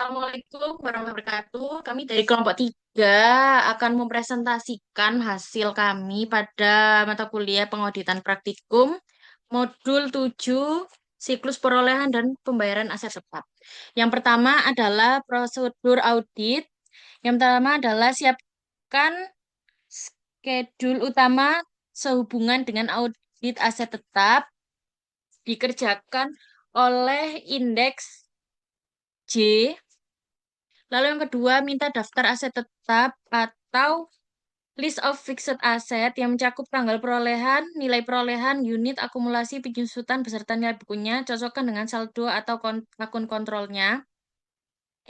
Assalamualaikum warahmatullahi wabarakatuh. Kami dari kelompok 3 akan mempresentasikan hasil kami pada mata kuliah pengauditan praktikum modul 7 siklus perolehan dan pembayaran aset tetap. Yang pertama adalah prosedur audit. Yang pertama adalah siapkan schedule utama sehubungan dengan audit aset tetap dikerjakan oleh indeks J. Lalu yang kedua, minta daftar aset tetap atau list of fixed asset yang mencakup tanggal perolehan, nilai perolehan, unit akumulasi penyusutan beserta nilai bukunya, cocokkan dengan saldo atau akun kontrolnya.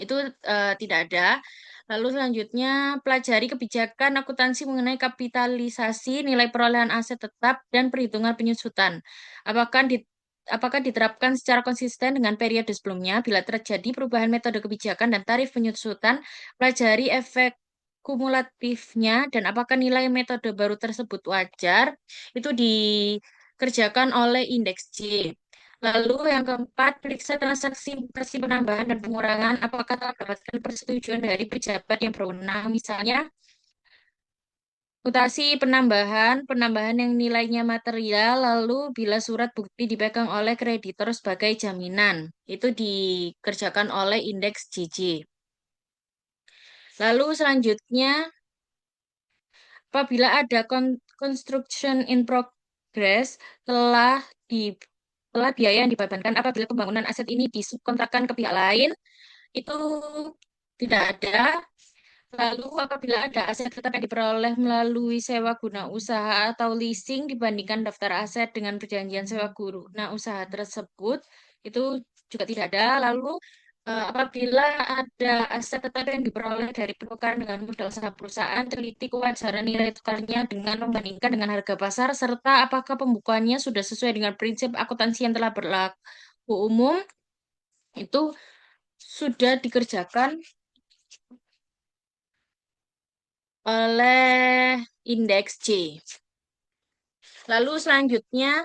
Itu tidak ada. Lalu selanjutnya, pelajari kebijakan akuntansi mengenai kapitalisasi, nilai perolehan aset tetap, dan perhitungan penyusutan. Apakah di Apakah diterapkan secara konsisten dengan periode sebelumnya? Bila terjadi perubahan metode kebijakan dan tarif penyusutan, pelajari efek kumulatifnya dan apakah nilai metode baru tersebut wajar? Itu dikerjakan oleh indeks J. Lalu yang keempat, periksa transaksi mutasi penambahan dan pengurangan. Apakah telah mendapatkan persetujuan dari pejabat yang berwenang? Misalnya, mutasi penambahan, penambahan yang nilainya material, lalu bila surat bukti dipegang oleh kreditor sebagai jaminan. Itu dikerjakan oleh indeks JJ. Lalu selanjutnya, apabila ada construction in progress, telah di telah biaya yang dibebankan apabila pembangunan aset ini disubkontrakkan ke pihak lain, itu tidak ada. Lalu apabila ada aset tetap yang diperoleh melalui sewa guna usaha atau leasing dibandingkan daftar aset dengan perjanjian sewa guna usaha tersebut, itu juga tidak ada. Lalu apabila ada aset tetap yang diperoleh dari penukaran dengan modal saham perusahaan, teliti kewajaran nilai tukarnya dengan membandingkan dengan harga pasar, serta apakah pembukuannya sudah sesuai dengan prinsip akuntansi yang telah berlaku umum, itu sudah dikerjakan oleh indeks J. Lalu selanjutnya,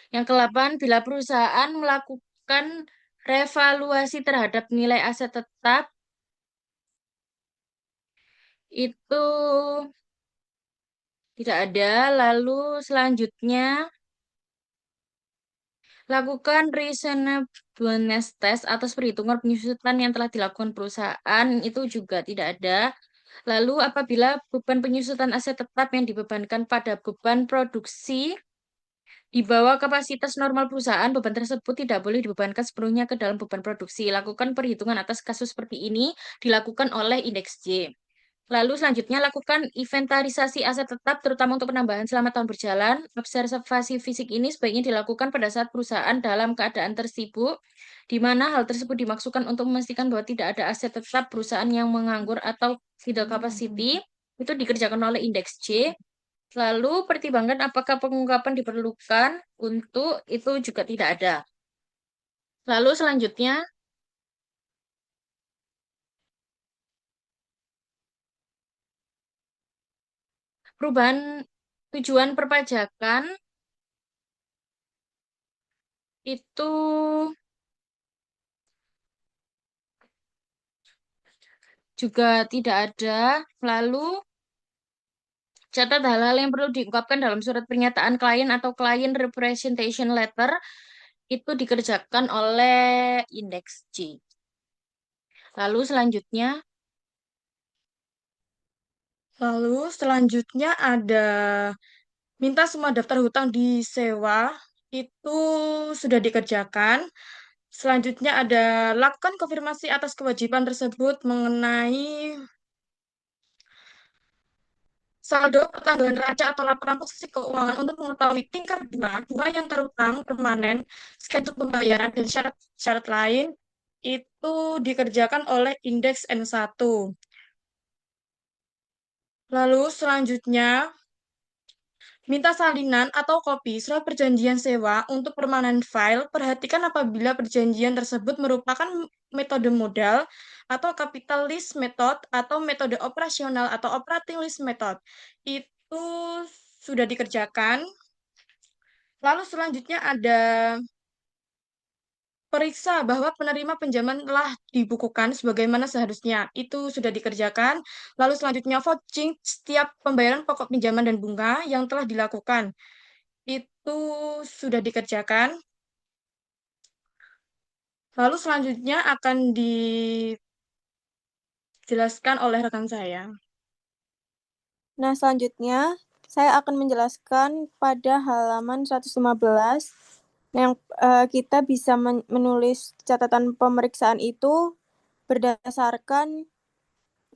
yang ke-8, bila perusahaan melakukan revaluasi terhadap nilai aset tetap, itu tidak ada. Lalu selanjutnya, lakukan reasonableness test atas perhitungan penyusutan yang telah dilakukan perusahaan, itu juga tidak ada. Lalu apabila beban penyusutan aset tetap yang dibebankan pada beban produksi di bawah kapasitas normal perusahaan, beban tersebut tidak boleh dibebankan sepenuhnya ke dalam beban produksi. Lakukan perhitungan atas kasus seperti ini dilakukan oleh indeks J. Lalu selanjutnya lakukan inventarisasi aset tetap terutama untuk penambahan selama tahun berjalan. Observasi fisik ini sebaiknya dilakukan pada saat perusahaan dalam keadaan tersibuk, di mana hal tersebut dimaksudkan untuk memastikan bahwa tidak ada aset tetap perusahaan yang menganggur atau idle capacity. Itu dikerjakan oleh indeks J. Lalu pertimbangkan apakah pengungkapan diperlukan untuk itu juga tidak ada. Lalu selanjutnya perubahan tujuan perpajakan itu juga tidak ada. Lalu catat hal-hal yang perlu diungkapkan dalam surat pernyataan klien atau client representation letter itu dikerjakan oleh indeks J. Lalu selanjutnya ada minta semua daftar hutang disewa itu sudah dikerjakan. Selanjutnya ada lakukan konfirmasi atas kewajiban tersebut mengenai saldo pertanggungan neraca atau laporan posisi keuangan untuk mengetahui tingkat bunga yang terutang permanen, schedule pembayaran, dan syarat-syarat lain itu dikerjakan oleh indeks N1. Lalu selanjutnya minta salinan atau kopi surat perjanjian sewa untuk permanen file. Perhatikan apabila perjanjian tersebut merupakan metode modal atau capital list method atau metode operasional atau operating list method. Itu sudah dikerjakan. Lalu selanjutnya ada periksa bahwa penerima pinjaman telah dibukukan sebagaimana seharusnya. Itu sudah dikerjakan. Lalu selanjutnya vouching setiap pembayaran pokok pinjaman dan bunga yang telah dilakukan. Itu sudah dikerjakan. Lalu selanjutnya akan dijelaskan oleh rekan saya. Nah, selanjutnya saya akan menjelaskan pada halaman 115 yang kita bisa menulis catatan pemeriksaan itu berdasarkan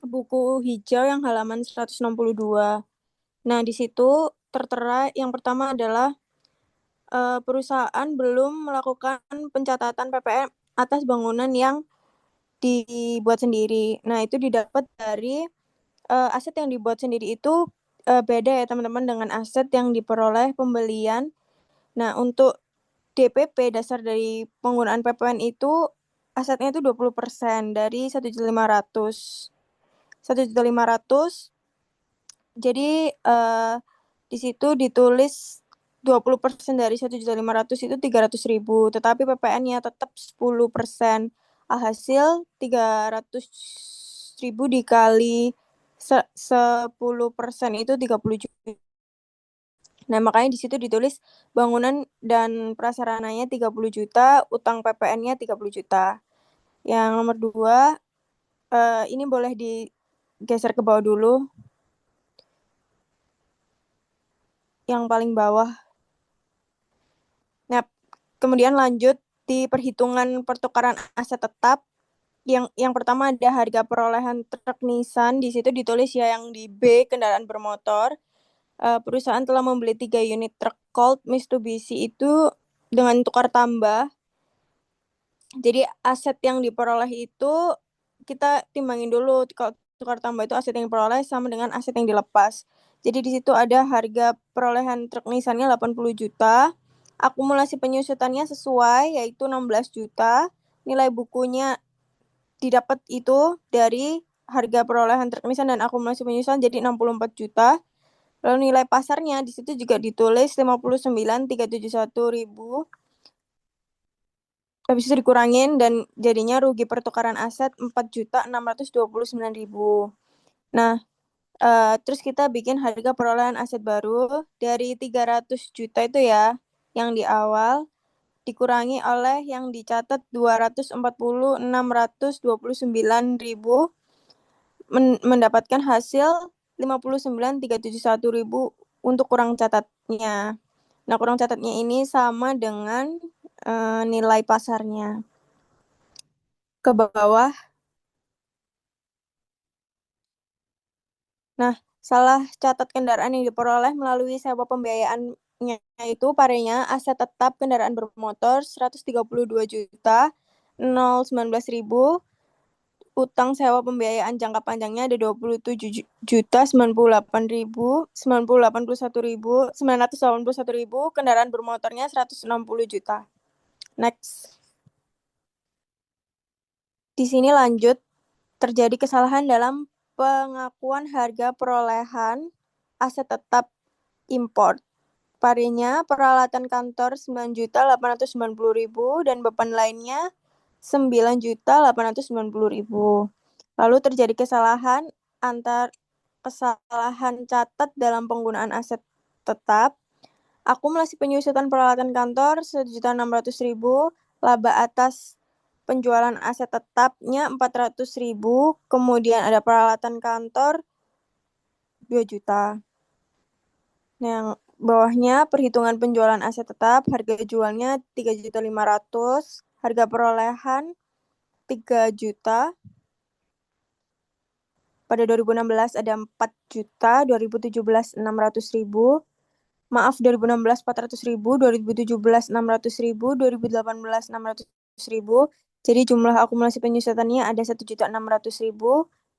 buku hijau yang halaman 162. Nah, di situ tertera yang pertama adalah perusahaan belum melakukan pencatatan PPN atas bangunan yang dibuat sendiri. Nah, itu didapat dari aset yang dibuat sendiri itu beda ya teman-teman dengan aset yang diperoleh pembelian. Nah, untuk DPP dasar dari penggunaan PPN itu asetnya itu 20% dari 1.500.000. 1.500.000. Jadi di situ ditulis 20% dari 1.500.000 itu 300.000, tetapi PPN-nya tetap 10%. Alhasil 300.000 dikali 10% itu 30 juta. Nah, makanya di situ ditulis bangunan dan prasarananya 30 juta, utang PPN-nya 30 juta. Yang nomor dua, ini boleh digeser ke bawah dulu. Yang paling bawah. Nah, kemudian lanjut di perhitungan pertukaran aset tetap. Yang pertama ada harga perolehan truk Nissan. Di situ ditulis ya yang di B, kendaraan bermotor. Perusahaan telah membeli 3 unit truk Colt Mitsubishi itu dengan tukar tambah. Jadi aset yang diperoleh itu kita timbangin dulu. Kalau tukar tambah itu aset yang diperoleh sama dengan aset yang dilepas. Jadi di situ ada harga perolehan truk Nissan-nya 80 juta. Akumulasi penyusutannya sesuai yaitu 16 juta. Nilai bukunya didapat itu dari harga perolehan truk Nissan dan akumulasi penyusutan jadi 64 juta. Lalu nilai pasarnya di situ juga ditulis 59.371.000. Habis itu dikurangin dan jadinya rugi pertukaran aset 4.629.000. Nah, terus kita bikin harga perolehan aset baru dari 300 juta itu ya, yang di awal dikurangi oleh yang dicatat 246.629.000 mendapatkan hasil 59.371.000 untuk kurang catatnya. Nah, kurang catatnya ini sama dengan nilai pasarnya. Ke bawah. Nah, salah catat kendaraan yang diperoleh melalui sewa pembiayaannya itu parenya aset tetap kendaraan bermotor 132 juta 019.000, utang sewa pembiayaan jangka panjangnya ada 27 juta 98.981.981.000, kendaraan bermotornya 160 juta. Next. Di sini lanjut terjadi kesalahan dalam pengakuan harga perolehan aset tetap import. Parinya peralatan kantor 9.890.000 dan beban lainnya 9.890.000. Lalu terjadi kesalahan catat dalam penggunaan aset tetap. Akumulasi penyusutan peralatan kantor 1.600.000, laba atas penjualan aset tetapnya 400.000, kemudian ada peralatan kantor 2 juta. Nah, yang bawahnya perhitungan penjualan aset tetap, harga jualnya 3.500.000, harga perolehan 3 juta. Pada 2016 ada 4 juta, 2017 600.000. Maaf, 2016 400.000, 2017 600.000, 2018 600.000. Jadi jumlah akumulasi penyusutannya ada 1.600.000,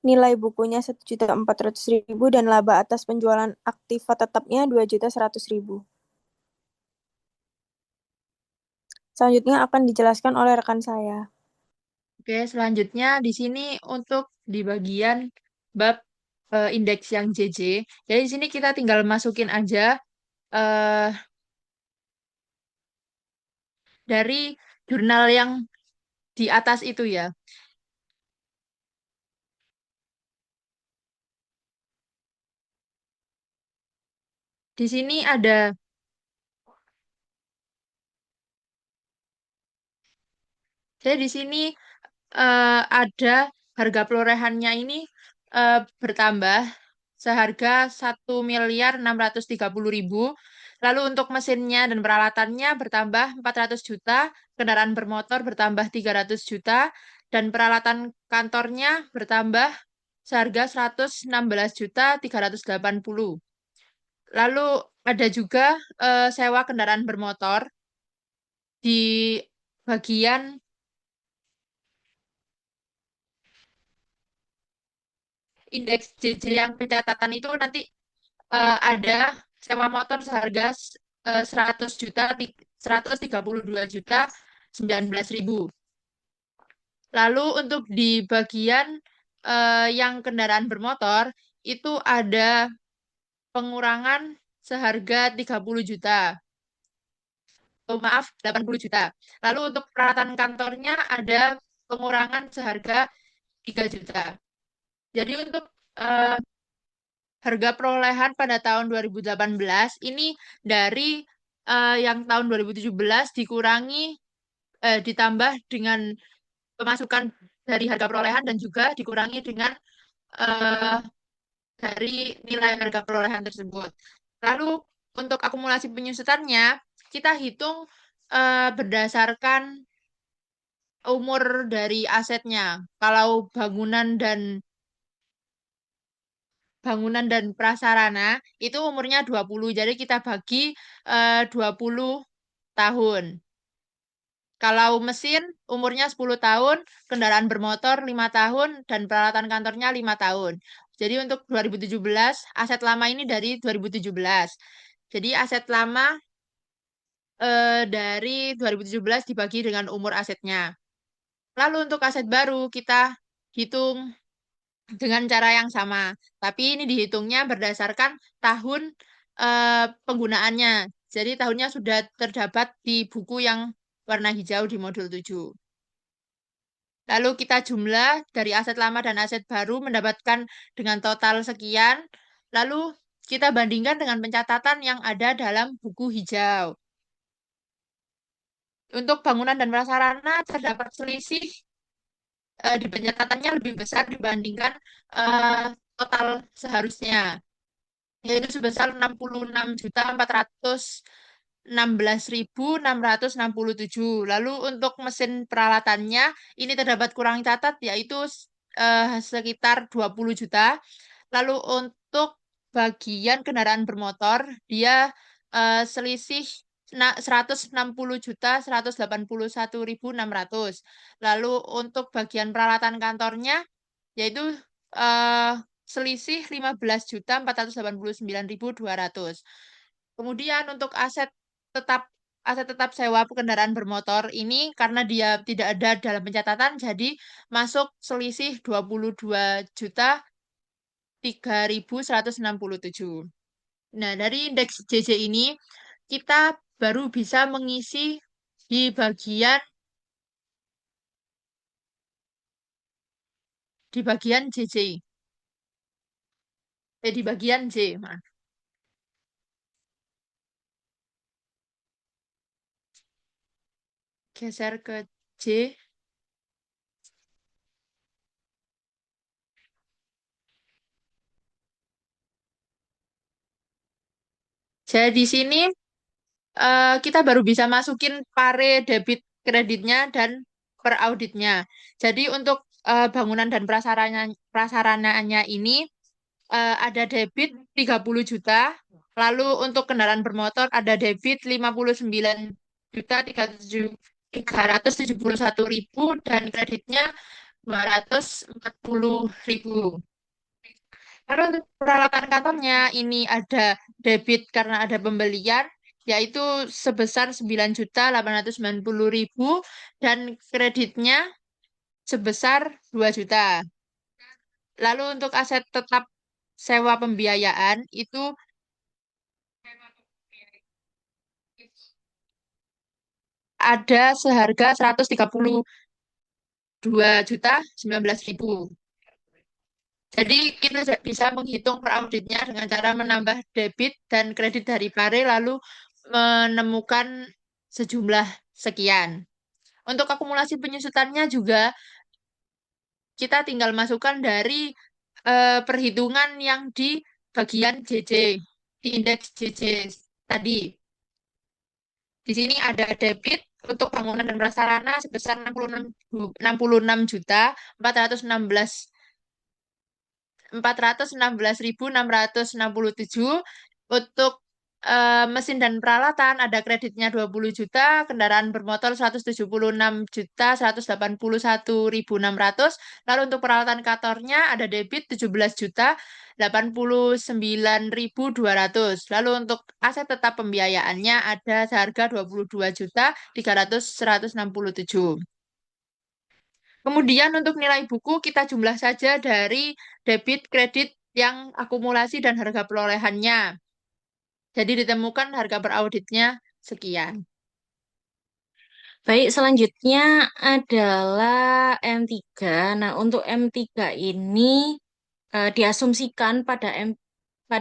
nilai bukunya 1.400.000 dan laba atas penjualan aktiva tetapnya 2.100.000. Selanjutnya akan dijelaskan oleh rekan saya. Oke, selanjutnya di sini untuk di bagian bab indeks yang JJ. Jadi di sini kita tinggal masukin aja eh, dari jurnal yang di atas itu ya. Di sini ada, jadi di sini ada harga perolehannya ini bertambah seharga 1.630.000. Lalu untuk mesinnya dan peralatannya bertambah 400 juta, kendaraan bermotor bertambah 300 juta, dan peralatan kantornya bertambah seharga 116.380.000. Lalu ada juga sewa kendaraan bermotor di bagian indeks JJ yang pencatatan itu nanti ada sewa motor seharga 100 juta, 132.019.000. Lalu untuk di bagian yang kendaraan bermotor itu ada pengurangan seharga 30 juta. Oh, maaf, 80 juta. Lalu untuk peralatan kantornya ada pengurangan seharga 3 juta. Jadi untuk eh, harga perolehan pada tahun 2018 ini dari yang tahun 2017 dikurangi ditambah dengan pemasukan dari harga perolehan dan juga dikurangi dengan eh, dari nilai harga perolehan tersebut. Lalu untuk akumulasi penyusutannya kita hitung berdasarkan umur dari asetnya. Kalau bangunan dan prasarana itu umurnya 20. Jadi kita bagi 20 tahun. Kalau mesin umurnya 10 tahun, kendaraan bermotor 5 tahun, dan peralatan kantornya 5 tahun. Jadi untuk 2017, aset lama ini dari 2017. Jadi aset lama dari 2017 dibagi dengan umur asetnya. Lalu untuk aset baru kita hitung dengan cara yang sama. Tapi ini dihitungnya berdasarkan tahun penggunaannya. Jadi tahunnya sudah terdapat di buku yang warna hijau di modul 7. Lalu kita jumlah dari aset lama dan aset baru mendapatkan dengan total sekian. Lalu kita bandingkan dengan pencatatan yang ada dalam buku hijau. Untuk bangunan dan prasarana terdapat selisih di pencatatannya lebih besar dibandingkan eh, total seharusnya, yaitu sebesar 66.416.667. Lalu untuk mesin peralatannya ini terdapat kurang catat yaitu sekitar 20 juta. Lalu untuk bagian kendaraan bermotor dia selisih 160.181.600. Lalu untuk bagian peralatan kantornya yaitu eh, selisih 15.489.200. Kemudian untuk tetap aset tetap sewa kendaraan bermotor ini karena dia tidak ada dalam pencatatan jadi masuk selisih 22.3.167. Nah, dari indeks JJ ini kita baru bisa mengisi di bagian JJ. Di bagian J, maaf. Geser ke J. Jadi di sini kita baru bisa masukin pare debit kreditnya dan per auditnya. Jadi untuk bangunan dan prasarananya ini ada debit 30 juta, lalu untuk kendaraan bermotor ada debit 59.371.000 dan kreditnya 240.000. Lalu untuk peralatan kantornya ini ada debit karena ada pembelian yaitu sebesar 9.890.000 dan kreditnya sebesar 2 juta. Lalu untuk aset tetap sewa pembiayaan itu ada seharga 130 2.019.000. Jadi kita bisa menghitung per auditnya dengan cara menambah debit dan kredit dari pare lalu menemukan sejumlah sekian. Untuk akumulasi penyusutannya juga kita tinggal masukkan dari perhitungan yang di bagian JJ, di indeks JJ tadi. Di sini ada debit untuk bangunan dan prasarana sebesar 66 juta 416.667. Untuk mesin dan peralatan ada kreditnya 20 juta, kendaraan bermotor 176.181.600. Lalu untuk peralatan kantornya ada debit 17 juta 89.200. Lalu untuk aset tetap pembiayaannya ada seharga 22 juta 300.167. Kemudian untuk nilai buku kita jumlah saja dari debit, kredit yang akumulasi dan harga perolehannya. Jadi ditemukan harga per auditnya sekian. Baik, selanjutnya adalah M3. Nah, untuk M3 ini diasumsikan pada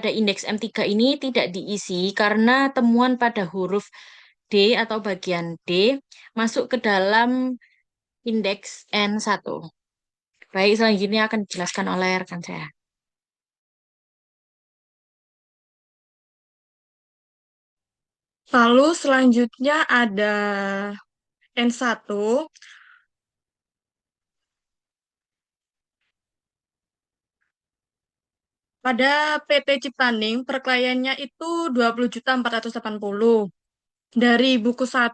indeks M3 ini tidak diisi karena temuan pada huruf D atau bagian D masuk ke dalam indeks N1. Baik, selanjutnya akan dijelaskan oleh rekan saya. Lalu selanjutnya ada N1. Pada PT Ciptaning, perkelayannya itu 20.480. Dari buku 1,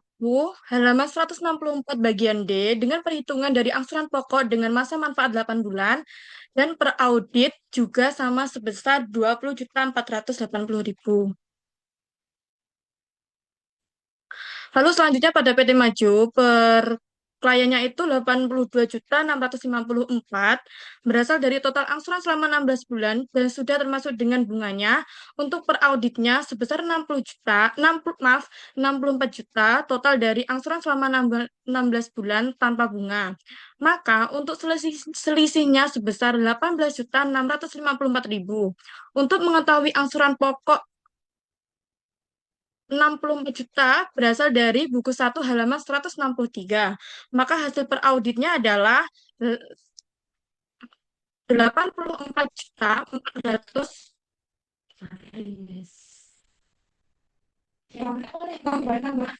halaman 164 bagian D, dengan perhitungan dari angsuran pokok dengan masa manfaat 8 bulan, dan per audit juga sama sebesar 20.480.000. Lalu selanjutnya pada PT Maju, per kliennya itu 82.654 berasal dari total angsuran selama 16 bulan dan sudah termasuk dengan bunganya. Untuk per auditnya sebesar 60 juta, 60, maaf, 64 juta total dari angsuran selama 16 bulan tanpa bunga. Maka untuk selisihnya sebesar 18.654.000. Untuk mengetahui angsuran pokok 64 juta berasal dari buku 1 halaman 163. Maka hasil per auditnya adalah 84 juta 400. Ya, boleh nambah.